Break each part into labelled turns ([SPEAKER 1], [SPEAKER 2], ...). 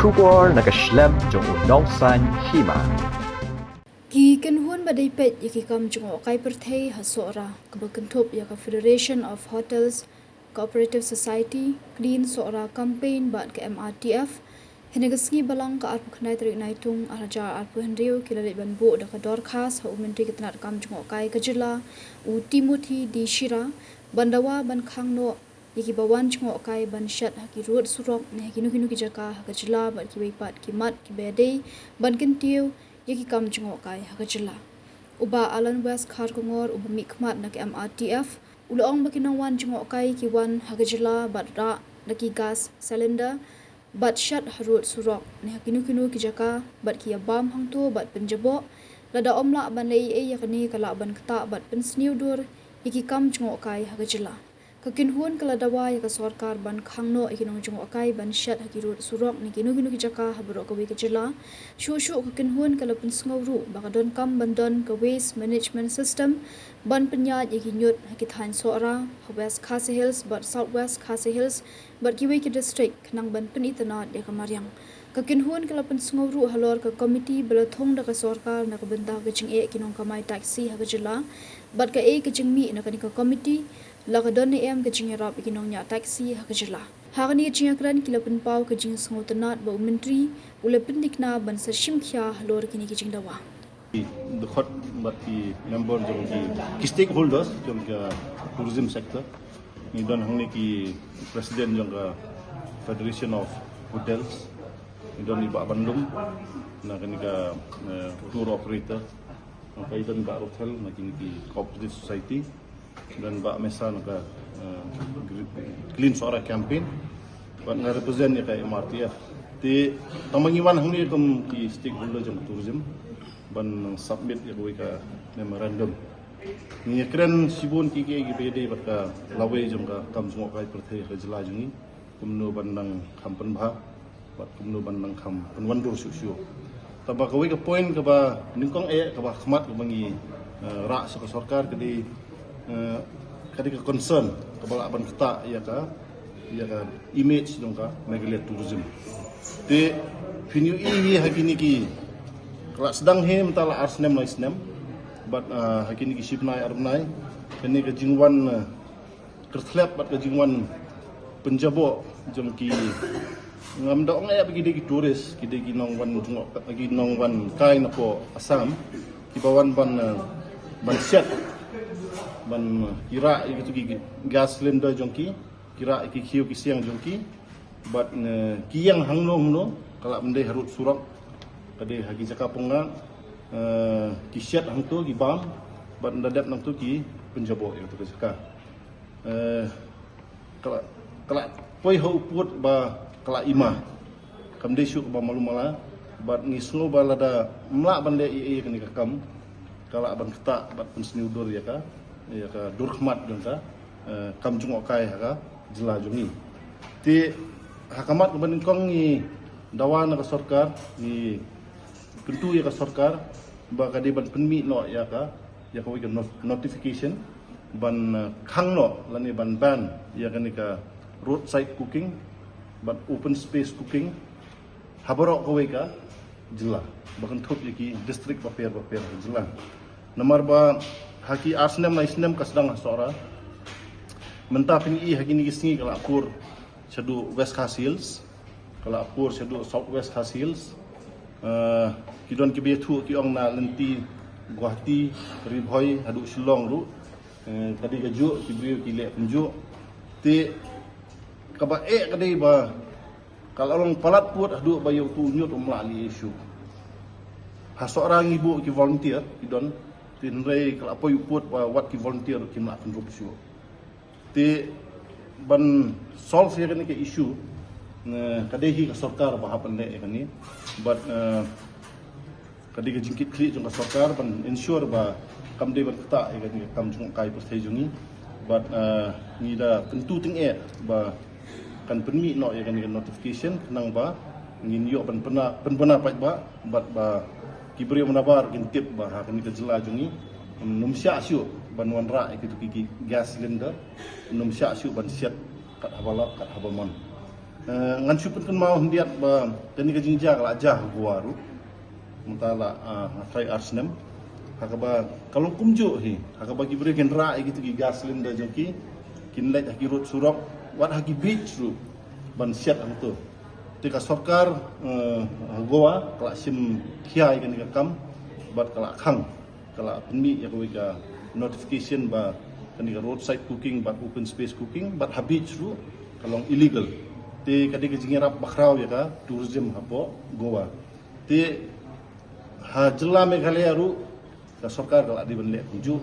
[SPEAKER 1] Shubor nakaslem jong unong san hima.
[SPEAKER 2] Ki kanhun badai pet yaki kam jungo kai perthei hasora kabakanthop yaka Federation of Hotels Cooperative Society Clean Sora Campaign bat ke MRTF hinagasngi balang ka arpu khnai tarik naitung araja arpu hendriu kilale banbu da ka dorkhas ha menteri ketenat kam jungo kai kajila u Timothy di Shira bandawa ban khangno yaki bawan jungo kai ban shat haki road surok ne haki nuki nuki jaka kajila bat ki baipat ki mat ki bedei ban kentiu yaki kam jungo kai hakajila uba Alan West khar kongor uba mikmat nak MRTF ulong bakinang wan jungo kai ki wan hakajila bat ra naki gas cylinder bat shat harut surok ne hakinu kinu ki jaka bat ki bam hangtu bat penjabo lada omla ban lei yakni kala ban kata bat pensniu dur yaki kam jungo kai hakajila kakinhun kala dawa yaka sarkar ban khangno ikinong jungo kai ban shat hakirut surok ni kinu kinu ki jaka habro ka kajila shu kakinhun kala pensngawru bakadon kam bandon ka waste management system ban penyat yaki nyut hakithan sora West Khasi Hills but Southwest Khasi Hills but kiwi ki district khnang ban penitana de kamaryang kakinhun kala pensngawru halor ka committee belathong da ka sarkar na ka benda ka jing kinong kamai taxi hakajila but ka ka jingmi na ka committee lagadon ni em kajing rap ikinong nya taxi hakajila hagani jing kran kilapin pau kajing sngotanat ba menteri ulapin dikna ban sa shimkhya halor kini kajing dawa
[SPEAKER 3] the hot but the member jong ki stakeholders jong ka tourism sector ni don hangni ki president jong ka Federation of Hotels ni don ni ba Bandung na kani ka tour operator na kaitan ba hotel na kini ki cooperative society dan Mbak Mesa naka Clean Sora Campaign buat nga represent ya kay MRTF ti tamangiwan hangni kum ki stakeholder jang tourism ban submit ya ka memorandum ni kren sibun ki GPD baka lawe jang ka kam sungo kai perthai ka jela jungi kumno bandang kampan bha bat kumno bandang kam panwandur su taba ka ka point ka ba ningkong ka ba khmat ka bangi ra sa sarkar kadi kadika concern kabala ban kata ya ka image dong ka megalit tourism te finyu ini hakini ki kala sedang he mentala arsnem na isnem but hakini ki shipnai arnai kini ka jingwan kerthlep bat ka jingwan penjabo jom ki ngam dong ya bagi ki turis ki de nong wan jungok ki nong wan kai na po Assam ki bawan ban set ban kira itu ki gas cylinder jongki kira ki khiu ki siang jongki bat ki yang hangno kala mende harut surak kade hagi jaka ponga ki set hangto ki bam bat ndadat nang tu ki penjabo yang tu jaka kala poi ho put ba kala ima kamde syuk ba malumala bat ngisno balada mla bande kani kam kala ban kata bat pensniudur ya ka durkhmat jonta kam jungo kai haka jela jungi ti hakamat ban kong ni dawan ka sarkar ni pentu ya ka sarkar ba ka ban penmi no ya ka notification ban khangno lani ban ya ka ni ka roadside cooking ban open space cooking habaro ka ka jela bahkan thop yaki district baper jela nomor ba haki arsnem na isnem kasdang sora mentapin haki ni gisngi kala apur shadu West Khasi Hills kala apur shadu Southwest Khasi Hills kidon ki betu ki ong na lenti Guwahati Ribhoi hadu Shillong ru tadi gaju ki brio ki le penju ti kaba kadai ba kala long palat put hadu bayu tu nyut umla li issue hasora ibu ki volunteer kidon tinrei kalau apa put wat ki volunteer ki mak contribution ti ban solve ya ni ke issue kadehi ka sarkar ba hapan le kani but kadega jingkit kli jong ka sarkar ban ensure ba kam de ban kata ya kani kam jong kai persai jungi but ni da tentu ting ba kan penmi no ya kani notification nang ba ngin yo ban pena pai ba but ba kibri menabar intip bah kami terjela jungi numsya syu ban wanra ikitu ki gas cylinder numsya syu ban siat kat habalak kat habamon ngan supun kan mau hendiat ba tani ka jingja kala jah guaru mentala try arsnem hakaba kalong kumjo hi hakaba gi beri genra gitu gi gaslin da jengki kinlait haki rut surok wat haki beach ru ban siat angtu tika sarkar goa kala sim khiai kan ka kam bat kala khang kala penmi ya ko ga notification ba kan ka roadside cooking bat open space cooking bat habits ru kalong illegal ti kadi ka jingirap bakraw ya ka tourism hapo goa ti ha jela meghalaya ru ka sarkar kala di benle kunju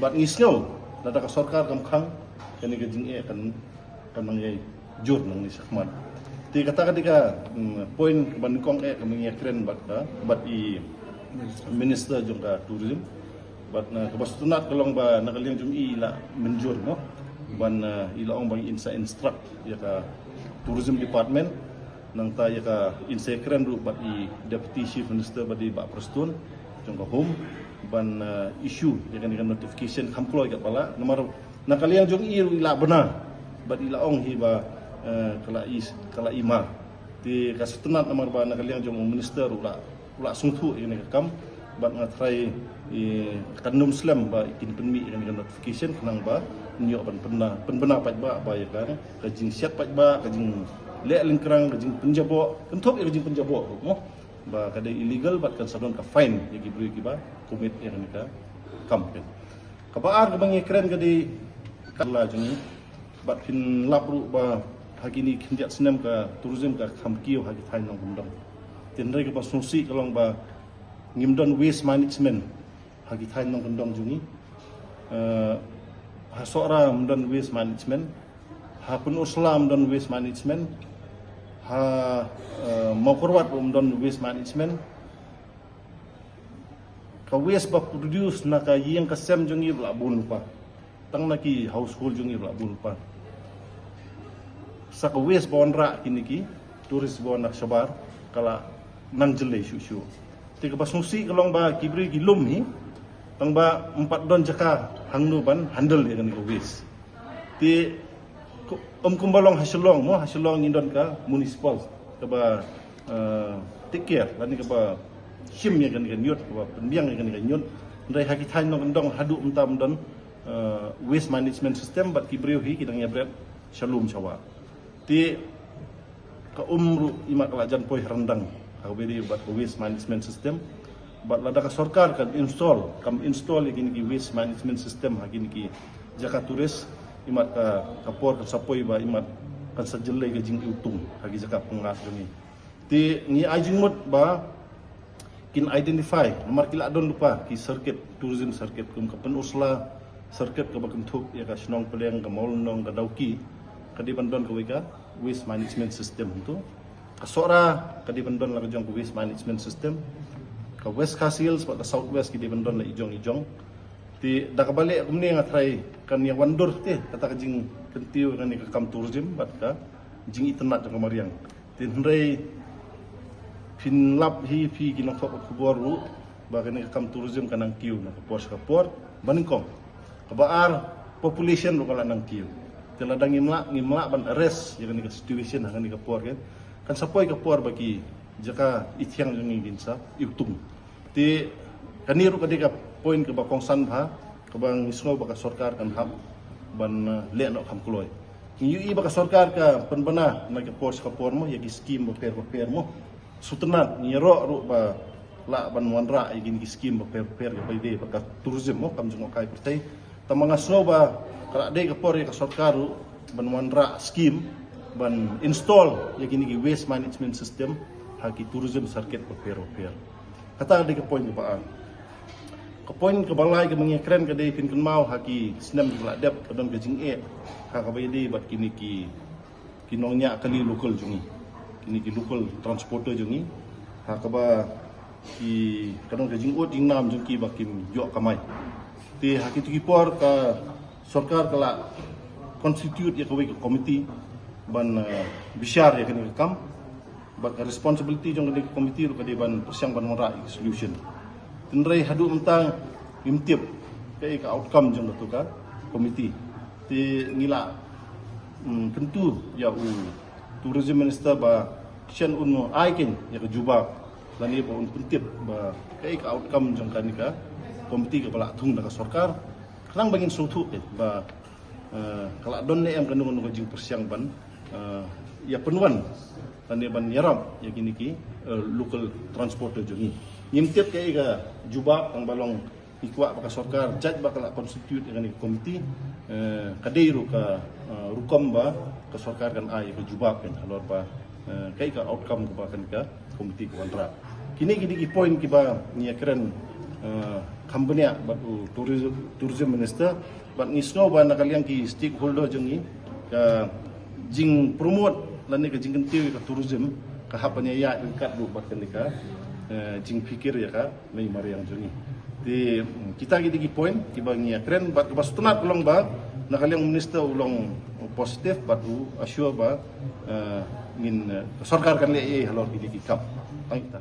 [SPEAKER 3] bat ngisngau lada ka sarkar kam khang kani ka jing kan mangai jur nang ni sakmat ti kata kadika point ban kong kami keren bat i minister jongka tourism bat na kabastunat kalong ba nakaliang jum i la menjur mo ban ila ong bang insa instruct ya ka tourism department nang ta ya ka insa keren ru bat i deputy chief minister badi ba prestun jongka home ban issue ya kan notification kamkloy ka pala nomor nakaliang jung i ila benar bat ila ong hi ba kala ima ti kasutunat nomor ba nakaliang jung minister ula sungtu ini kam bat ngatrai kanum slam ba ikin penmi dengan notification kenang ba nyo ban penbena pat ba ya kan kajing siat pat ba kajing le lingkrang kajing penjabo kenthop kajing penjabo mo ba kada illegal bat kan sadon ka fine ya gibri ba komit ya kan kam kan kabaar ka bangi keren kadi kala jung bat pin lapru ba hagini kindiat senam ka tourism ka khamkiu hagi thain nong gumdam tinrai ka pasungsi kalong ba ngimdon waste management hagi thain nong gumdam jungi hasora mdon waste management ha pun uslam don waste management ha makorwat mdon waste management ka waste ba produce na ka yeng ka sem jungi bla bun pa tang naki household jungi bla bun pa sa ka waste bonra kiniki turis bon nak sabar kala nang jele shu ti ka pasungsi kalong ba kibri gilum hi tang ba 4 don jaka hangnu ban handle ya kan ko waste ti kumbalong hasilong indon ka municipal ka ba take care lani ka ba him ya kan nyot ka ba penbiang ya kan nyot ndai haki thain no ndong hadu umtam don waste management system bat kibreu hi kidang ya bret shalom chawa ti ka umru imak lajan poi rendang ka beri bat waste management system bat lada ka sarkar kan install igin ki waste management system hagin ki jaka turis imat ka kapor ka sapoi ba imat kan sajelle ka jing utung hagi jaka pengas gani ti ni ajing mot ba kin identify nomor kila don lupa ki circuit tourism circuit kum ka penusla circuit ka bakem thuk ya ka snong peleng ka molnong ka dauki ka di bandon ka wika waste management system tu kasora ka di bandon la ka jong waste management system ka West Castles pa ka South West ki di bandon la ijong ti da ka balik kumni nga try kan yang wandur ti kata ka jing kentiu kan ka kam tourism bat ka jing itenat ka mariang ti hendrai pin lap hi pi ki nok ka boru ba kan ka kam tourism kanang kiu na ka por baningkong ka baar population ro kala nang kiu ti ladang ngimla ban arrest ya kan ka situation kan ka por kan sapoy ka por bagi jaka ityang jungi ginsa iutung ti kaniru kadika point ke bakong san ha kabang isngo baka sarkar kan ham ban le no kham kloy yu i baka sarkar ka penbana na ke pos ka por mo ya scheme bo per mo sutenat ni ro ba la ban wanra igin ki scheme bo per ka baide baka tourism mo kam jungo kai pertai tamanga sno ba kala de ka por ya ka sarkar ban wanra scheme ban install ya gini ki waste management system haki tourism circuit per kata de ka point ba ka point ka balai ka mangi kren ka de pin kan mau haki snam la dep ka don ka jing ka ka baidi bat kini ki kinongnya kali local jungi kini ki local transporter jungi ha ka ba ki kadon ka jing jing nam jung ki ba kim yo kamai ti haki tu ki por ka sarkar kala constitute ya ka we committee ban bishar ya kan kam but responsibility jong di komiti ru kadi ban persiang ban mora solution tinrai hadu mentang imtip kai ka outcome jong tu ka komiti ti ngila tentu ya tourism minister ba sian un aikin ya ke jubak lani ba un puntip ba kai ka outcome jong kanika komiti kepala tung da sarkar lang bangin sutu ba kala don ne em kanung no jing persiang ban ya penuan lani ban yaram ya kini ki local transport jongi nyimtiap kai ka jubak ang balong ikwa baka sarkar judge baka constitute dengan komiti kadeiru ka rukom ba ka sarkar kan ai ka jubak kan alor ba kai ka outcome ko ba kan ka komiti kontra kini ki point ki ba nia keren company ba tourism minister ba ngisno ba nakaliang ki stakeholder jengi ka jing promote lan ka jing kentiu ka tourism ka hapanya ya dekat du ba kan ka jing pikir ya ka mai mariang jengi di kita gidi point tiba ngia keren bat bas tunat ulang ba nakaliang minister ulang positif batu assure ba ngin sarkar kan le halor gidi kap tangita